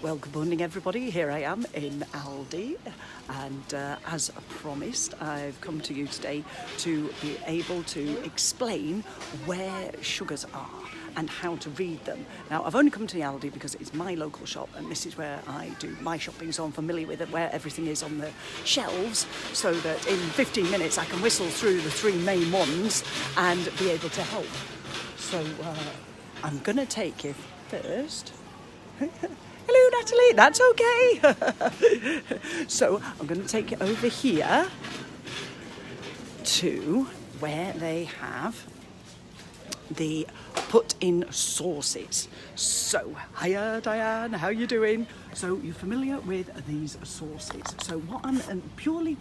Well, good morning everybody. Here I am in Aldi, and as promised, I've come to you today to be able to explain where sugars are and how to read them. Now, I've only come to the Aldi because it's my local shop and this is where I do my shopping, so I'm familiar with it, where everything is on the shelves, so that in 15 minutes I can whistle through the three main ones and be able to help. So I'm gonna take you first. Hello, Natalie, that's okay. So I'm going to take it over here to where they have the put in sauces. So, hiya Diane, how you doing? So you're familiar with these sauces. So what I'm purely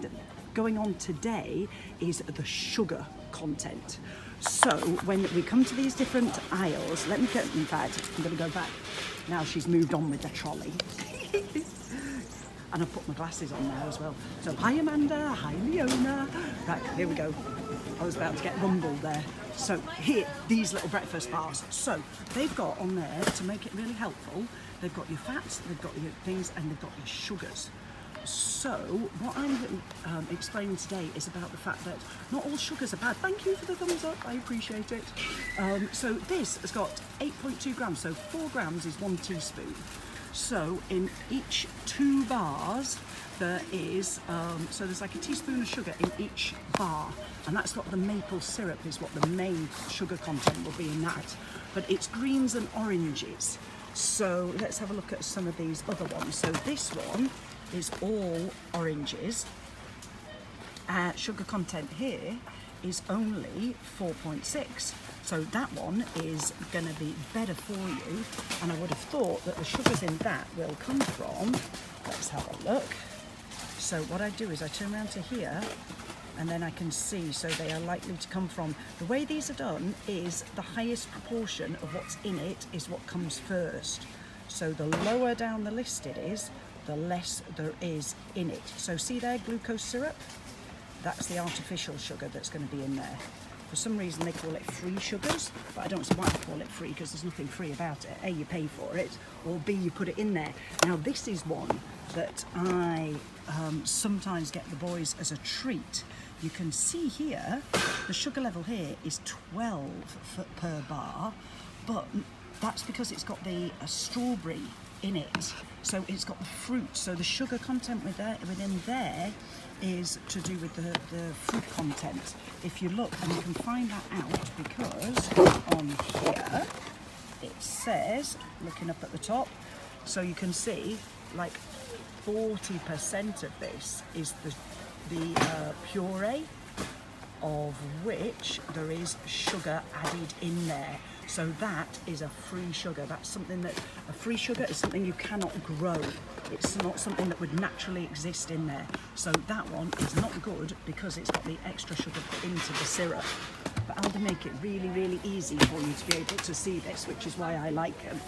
going on today is the sugar content. So when we come to these different aisles, let me get, in fact, I'm going to go back. Now she's moved on with the trolley. And I've put my glasses on now as well. So hi Amanda, hi Leona. Right, here we go. I was about to get rumbled there. So here, these little breakfast bars. So they've got on there, to make it really helpful, they've got your fats, they've got your things, and they've got your sugars. So what I'm explaining today is about the fact that not all sugars are bad. Thank you for the thumbs up, I appreciate it. So this has got 8.2 grams, so 4 grams is 1 teaspoon. So in each 2 bars there is, so there's like a teaspoon of sugar in each bar, and that's got the maple syrup is what the main sugar content will be in that. But it's greens and oranges. So let's have a look at some of these other ones. So this one is all oranges. Sugar content here is only 4.6, so that one is going to be better for you, and I would have thought that the sugars in that will come from, let's have a look. So what I do is I turn around to here and then I can see, so they are likely to come from, the way these are done is the highest proportion of what's in it is what comes first. So the lower down the list it is, the less there is in it. So see there, glucose syrup? That's the artificial sugar that's going to be in there. For some reason they call it free sugars, but I don't see why they call it free, because there's nothing free about it. A, you pay for it, or B, you put it in there. Now this is one that I sometimes get the boys as a treat. You can see here, the sugar level here is 12 per bar, but that's because it's got the strawberry in it, so it's got the fruit, so the sugar content within there is to do with the fruit content. If you look, and you can find that out because on here it says, looking up at the top, so you can see like 40% of this is the puree, of which there is sugar added in there. So that is a free sugar. That's something that, a free sugar is something you cannot grow. It's not something that would naturally exist in there. So that one is not good because it's got the extra sugar put into the syrup. But Aldi make it really, really easy for you to be able to see this, which is why I like them.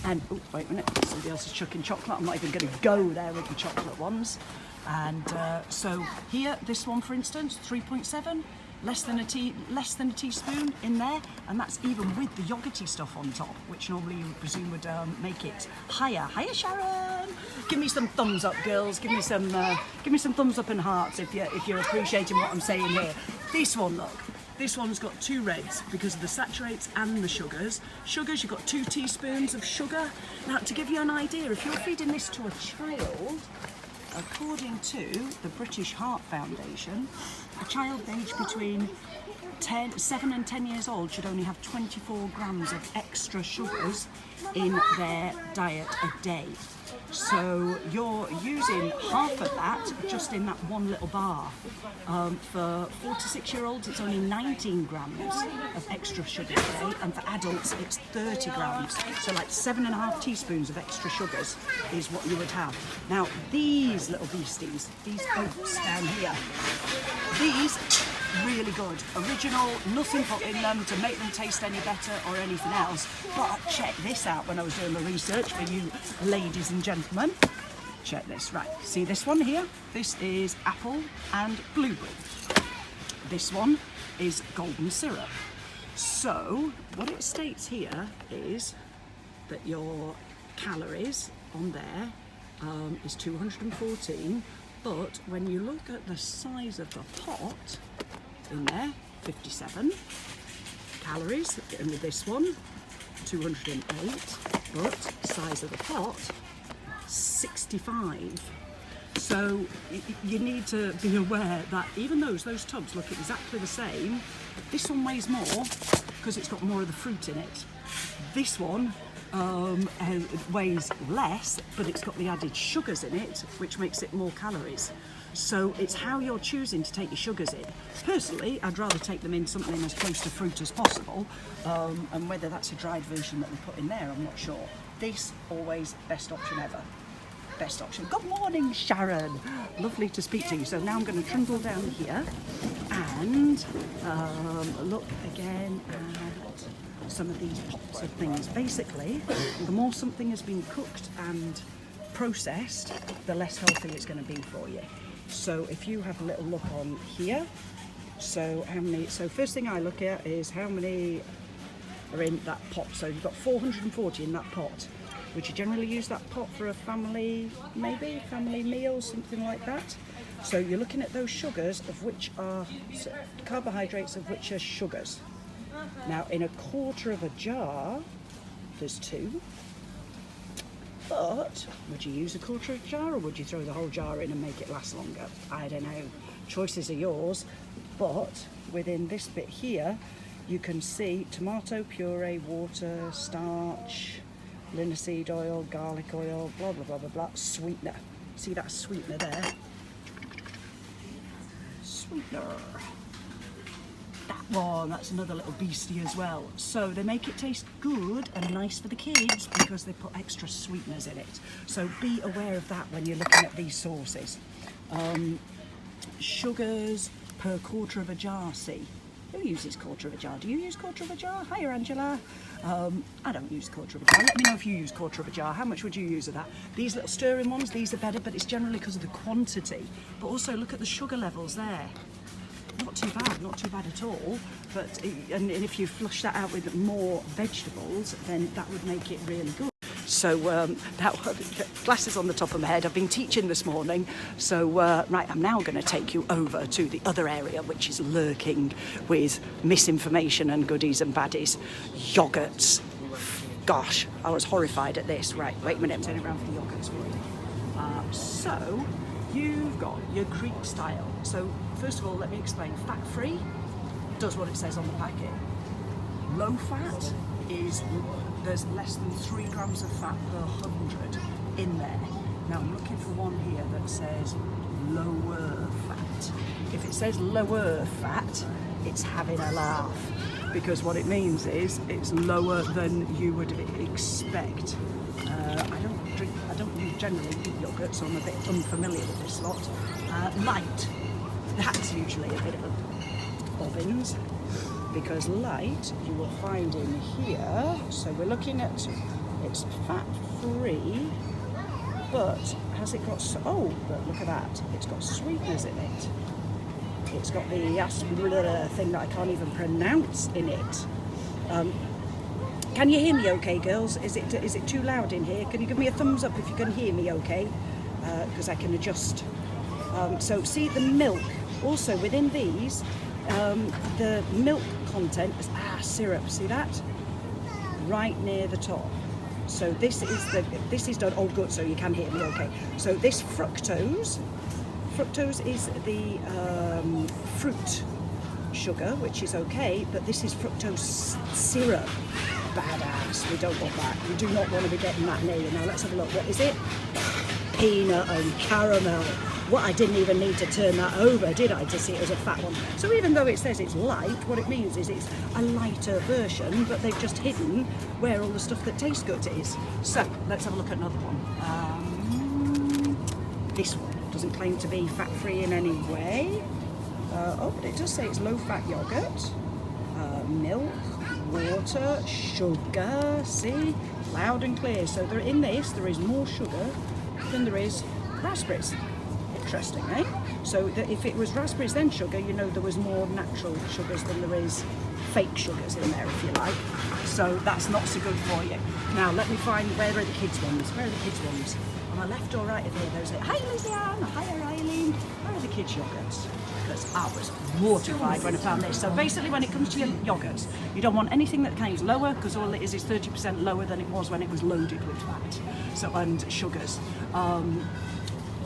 And, oh, wait a minute, somebody else is chucking chocolate. I'm not even going to go there with the chocolate ones. And so here, this one for instance, 3.7. Less than a teaspoon in there, and that's even with the yogurty stuff on top, which normally you would presume would make it higher. Hiya, Sharon! Give me some thumbs up, girls. Give me some thumbs up and hearts if you're appreciating what I'm saying here. This one, look. This one's got 2 reds because of the saturates and the sugars. Sugars, you've got 2 teaspoons of sugar. Now, to give you an idea, if you're feeding this to a child, according to the British Heart Foundation, a child aged between 7 and 10 years old should only have 24 grams of extra sugars in their diet a day. So you're using half of that just in that one little bar. For 4 to 6 year olds, it's only 19 grams of extra sugar a day, and for adults, it's 30 grams. So like 7.5 teaspoons of extra sugars is what you would have. Now, these little beasties, these oats down here, these really good, original, nothing put in them to make them taste any better or anything else. But check this out when I was doing the research for you ladies and gentlemen. Check this, right, see this one here? This is apple and blueberry. This one is golden syrup. So what it states here is that your calories on there is 214, but when you look at the size of the pot in there, 57 calories, and with this one, 208, but size of the pot, 65. So you need to be aware that even though those tubs look exactly the same, this one weighs more because it's got more of the fruit in it. This one weighs less, but it's got the added sugars in it, which makes it more calories. So it's how you're choosing to take your sugars in. Personally, I'd rather take them in something as close to fruit as possible, and whether that's a dried version that we put in there, I'm not sure. This, always best option ever. Best option. Good morning, Sharon. Lovely to speak to you. So now I'm going to trundle down here and look again at some of these pots of things. Basically, the more something has been cooked and processed, the less healthy it's going to be for you. So if you have a little look on here, so first thing I look at is how many are in that pot. So you've got 440 in that pot. Would you generally use that pot for a family, maybe family meal, something like that? So you're looking at those sugars, of which are carbohydrates, of which are sugars. Now in a quarter of a jar, there's 2. But would you use a quarter of a jar, or would you throw the whole jar in and make it last longer? I don't know. Choices are yours. But within this bit here, you can see tomato puree, water, starch, linseed oil, garlic oil, blah, blah, blah, blah, blah, sweetener. See that sweetener there? Sweetener. That one, that's another little beastie as well. So they make it taste good and nice for the kids because they put extra sweeteners in it. So be aware of that when you're looking at these sauces. Sugars per quarter of a jar, see? Who uses quarter of a jar? Do you use quarter of a jar? Hiya, Angela. I don't use quarter of a jar. Let me know if you use quarter of a jar. How much would you use of that? These little stirring ones, these are better, but it's generally because of the quantity. But also look at the sugar levels there. Not too bad at all. But and if you flush that out with more vegetables, then that would make it really good. So that glasses on the top of my head. I've been teaching this morning, so right, I'm now going to take you over to the other area, which is lurking with misinformation and goodies and baddies. Yogurts. Gosh, I was horrified at this. Right, wait a minute, I'm turning around for the yogurts for you. So you've got your Greek style. So first of all, let me explain. Fat-free does what it says on the packet. Low fat is, there's less than 3 grams of fat per 100 in there. Now I'm looking for one here that says lower fat. If it says lower fat, it's having a laugh, because what it means is it's lower than you would expect. I don't generally eat yogurt, so I'm a bit unfamiliar with this lot. Light, that's usually a bit of a bobbins, because light you will find in here. So we're looking at, it's fat-free, but has it got, oh, but look at that, it's got sweeteners in it. It's got the thing that I can't even pronounce in it. Can you hear me okay, girls? Is it too loud in here? Can you give me a thumbs up if you can hear me okay? Because I can adjust. So see the milk, also within these, the milk content is syrup, see that? Right near the top. So this is done, oh good, so you can hear me okay. So this fructose is the fruit sugar, which is okay, but this is fructose syrup. Badass, we don't want that. We do not want to be getting that near you. Now let's have a look, what is it? Peanut and caramel. What, I didn't even need to turn that over, did I, to see it as a fat one? So even though it says it's light, what it means is it's a lighter version, but they've just hidden where all the stuff that tastes good is. So let's have a look at another one. This one doesn't claim to be fat-free in any way. Oh, but it does say it's low-fat yogurt, milk, water, sugar, see? Loud and clear. So in this, there is more sugar than there is raspberries. Interesting, eh? So if it was raspberries then sugar, you know there was more natural sugars than there is fake sugars in there, if you like. So that's not so good for you. Now let me find, where are the kids ones? Where are the kids ones? On the left or right of here, those are, hi Lizanne, hi Eileen. Where are the kids yogurts? Because I was mortified when I found this. So basically when it comes to your yogurts, you don't want anything that contains lower, because all it is 30% lower than it was when it was loaded with fat. So, and sugars.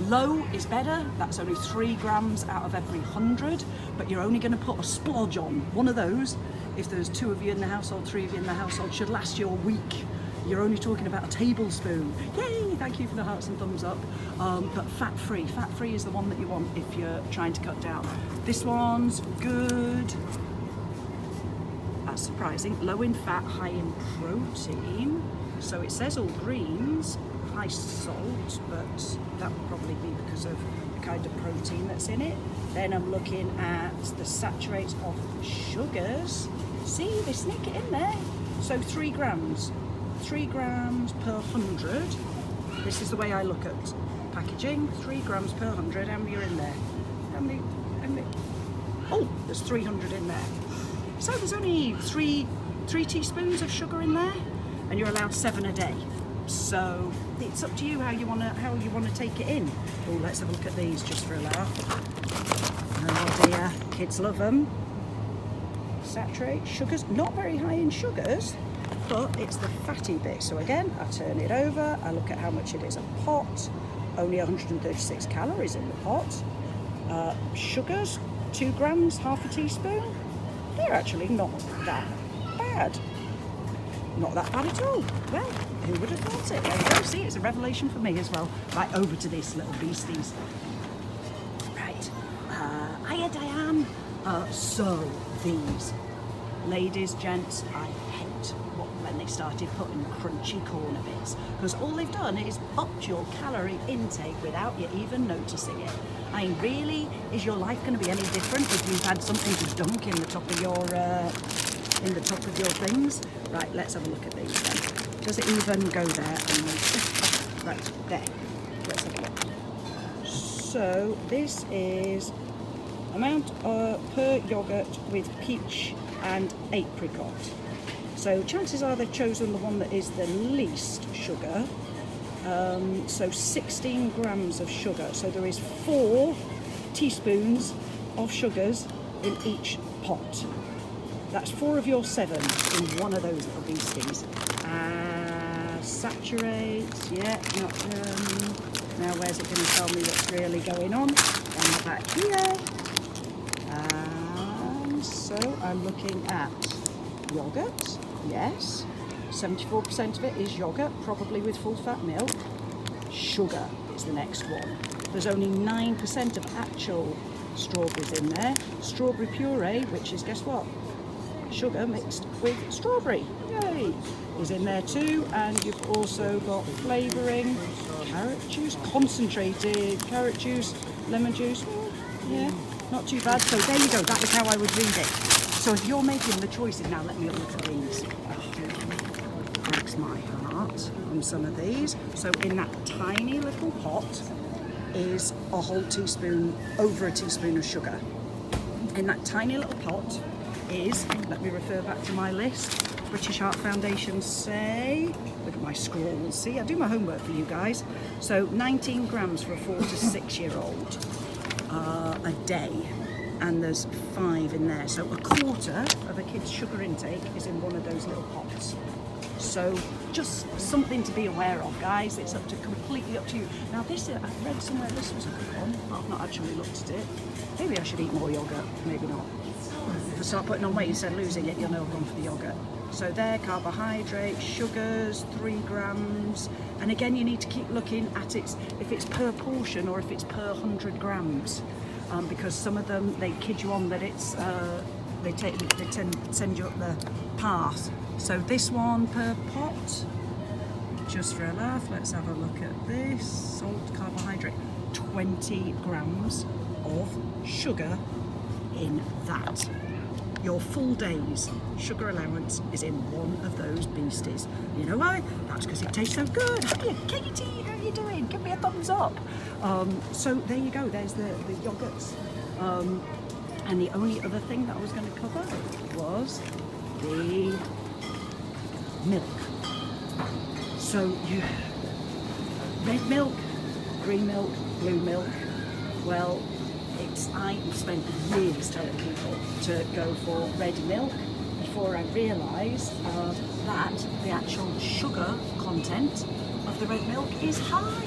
Low is better, that's only 3 grams out of every 100, but you're only going to put a splodge on. One of those, if there's 2 of you in the household, 3 of you in the household, should last you a week. You're only talking about a tablespoon. Yay, thank you for the hearts and thumbs up. But fat-free is the one that you want if you're trying to cut down. This one's good. That's surprising. Low in fat, high in protein. So it says all greens, high salt, but that would probably be because of the kind of protein that's in it. Then I'm looking at the saturates of sugars. See, they sneak it in there. So 3 grams. 3 grams per 100. This is the way I look at packaging. 3 grams per 100. How many are in there? How many? Oh, there's 300 in there. So there's only three teaspoons of sugar in there, and you're allowed 7 a day. So it's up to you how you wanna take it in. Oh, let's have a look at these just for a laugh. Oh dear, kids love them. Saturate sugars, not very high in sugars, but it's the fatty bit. So again, I turn it over, I look at how much it is a pot. Only 136 calories in the pot. Sugars, 2 grams, half a teaspoon. They're actually not that bad. Not that bad at all. Well, who would have thought it? There you go. See, it's a revelation for me as well. Right, over to this little beasties. Right. Hiya, Diane. So, these. Ladies, gents, I hate when they started putting crunchy corner bits, because all they've done is upped your calorie intake without you even noticing it. I mean, really, is your life going to be any different if you've had something to dunk in the top of your things? Right, let's have a look at these then. Does it even go there? Right, there. Let's have a look. So this is amount per yogurt with peach and apricot. So chances are they've chosen the one that is the least sugar. So 16 grams of sugar. So there is 4 teaspoons of sugars in each pot. That's 4 of your 7 in one of those little beasties. Saturates, yeah, not now where's it going to tell me what's really going on the back here. So I'm looking at yogurt, yes, 74% of it is yogurt, probably with full fat milk. Sugar is the next one. There's only 9% of actual strawberries in there. Strawberry puree, which is, guess what? Sugar mixed with strawberry, yay, is in there too. And you've also got flavouring, carrot juice, concentrated carrot juice, lemon juice, yeah, not too bad. So there you go, that is how I would read it. So if you're making the choices, now let me look at these. Breaks my heart on some of these. So in that tiny little pot is a whole teaspoon, over a teaspoon of sugar. In that tiny little pot is, let me refer back to my list, British Heart Foundation say, look at my scrolls, see, I do my homework for you guys. So 19 grams for a 4 to 6 year old a day, and there's 5 in there. So a quarter of a kid's sugar intake is in one of those little pots. So just something to be aware of, guys. It's completely up to you. Now this, I've read somewhere this was a good one, but I've not actually looked at it. Maybe I should eat more yogurt, maybe not. If I start putting on weight instead of losing it, you'll know I've gone for the yogurt. So there, carbohydrates, sugars, 3 grams. And again, you need to keep looking at it, if it's per portion or if it's per 100 grams. Because some of them, they kid you on that it's, they tend to send you up the path. So this one per pot, just for a laugh, let's have a look at this. Salt, carbohydrate, 20 grams of sugar in that. Your full day's sugar allowance is in one of those beasties. You know why? That's because it tastes so good. Hiya, Katie, how are you doing? Give me a thumbs up. So there you go, there's the yogurts. And the only other thing that I was going to cover was the milk. So you red milk, green milk, blue milk. Well, I spent years telling people to go for red milk before I realised that the actual sugar content of the red milk is high.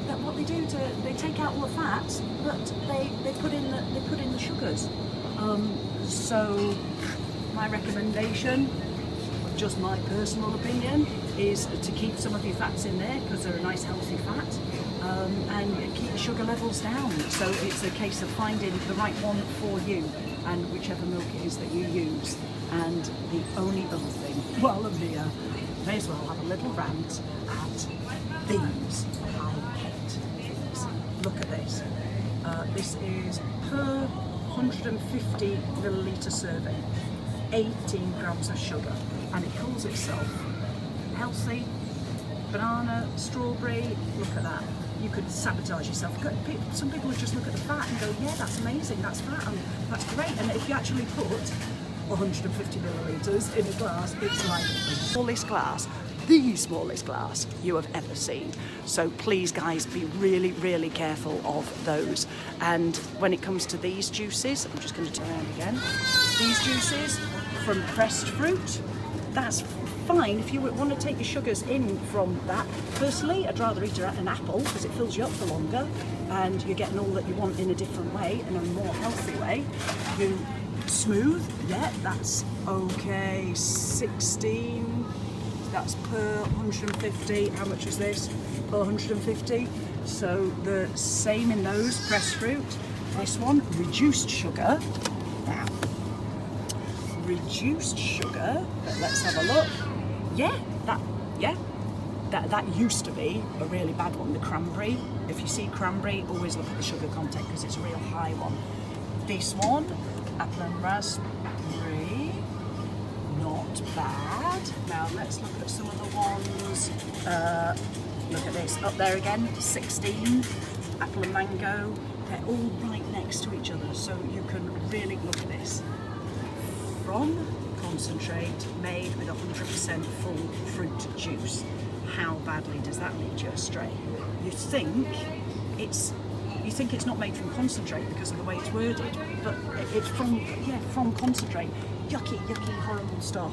That what they do they take out all the fats, but they put in the sugars. So my recommendation, just my personal opinion, is to keep some of your fats in there because they're a nice healthy fat, and keep the sugar levels down. So it's a case of finding the right one for you and whichever milk it is that you use. And the only other thing, while I'm here, may as well have a little rant at these. I hate these. Look at this. This is per 150 milliliter serving, 18 grams of sugar, and it calls itself healthy, banana, strawberry. Look at that. You could sabotage yourself. Some people would just look at the fat and go, yeah, that's amazing, that's fat, and that's great. And if you actually put 150 millilitres in a glass, it's like the smallest glass you have ever seen. So please guys, be really, really careful of those. And when it comes to these juices, I'm just going to turn around again. These juices from pressed fruit, that's fine if you want to take your sugars in from that. Personally, I'd rather eat an apple because it fills you up for longer and you're getting all that you want in a different way and a more healthy way. You smooth, yeah, that's okay. 16, that's per 150. How much is this? Per 150. So the same in those, pressed fruit. This one, reduced sugar. Now, reduced sugar, but let's have a look. That used to be a really bad one, the cranberry. If you see cranberry, always look at the sugar content because it's a real high one. This one, apple and raspberry, not bad. Now let's look at some of the ones. Look at this, up there again, 16, apple and mango. They're all right next to each other, so you can really look at this. From concentrate made with 100% full fruit juice. How badly does that lead you astray? You think it's not made from concentrate because of the way it's worded, but it's from concentrate. Yucky, horrible stuff.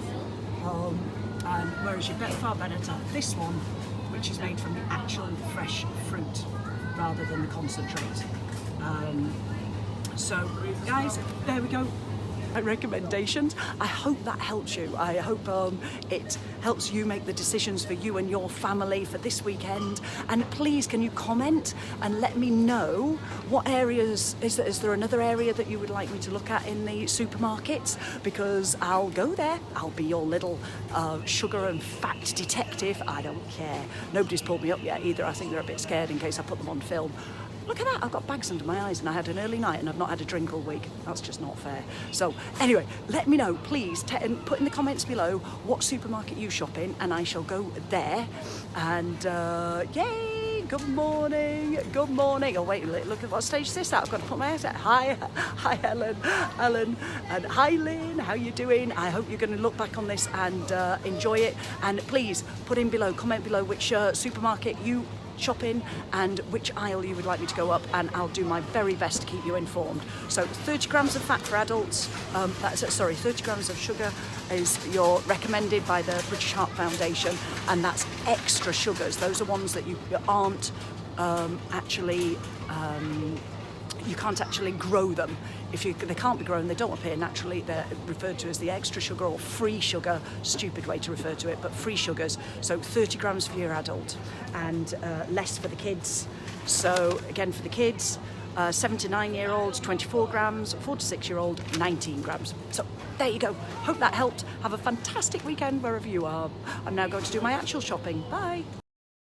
And whereas you're far better to have this one, which is made from the actual fresh fruit rather than the concentrate. So guys, there we go. My recommendations. I hope that helps you. I hope it helps you make the decisions for you and your family for this weekend. And please, can you comment and let me know what areas, is there another area that you would like me to look at in the supermarkets? Because I'll go there. I'll be your little sugar and fat detective. I don't care. Nobody's pulled me up yet either. I think they're a bit scared in case I put them on film. Look at that, I've got bags under my eyes and I had an early night and I've not had a drink all week. That's just not fair. So anyway, let me know, please, put in the comments below what supermarket you shop in and I shall go there. And yay, good morning. Oh wait, look at what stage is this at? I've got to put my eyes out. Hi Ellen, and hi Lynn, how you doing? I hope you're going to look back on this and enjoy it. And please put in below, comment below which supermarket you shop in and which aisle you would like me to go up, and I'll do my very best to keep you informed. So 30 grams of fat for adults, 30 grams of sugar is your recommended by the British Heart Foundation, and that's extra sugars. Those are ones that you aren't actually you can't actually grow them. They can't be grown, they don't appear naturally, they're referred to as the extra sugar or free sugar, stupid way to refer to it, but free sugars. So 30 grams for your adult and less for the kids. So again, for the kids, 7 to 9 year olds, 24 grams, 4 to 6 year old, 19 grams. So there you go. Hope that helped. Have a fantastic weekend wherever you are. I'm now going to do my actual shopping. Bye.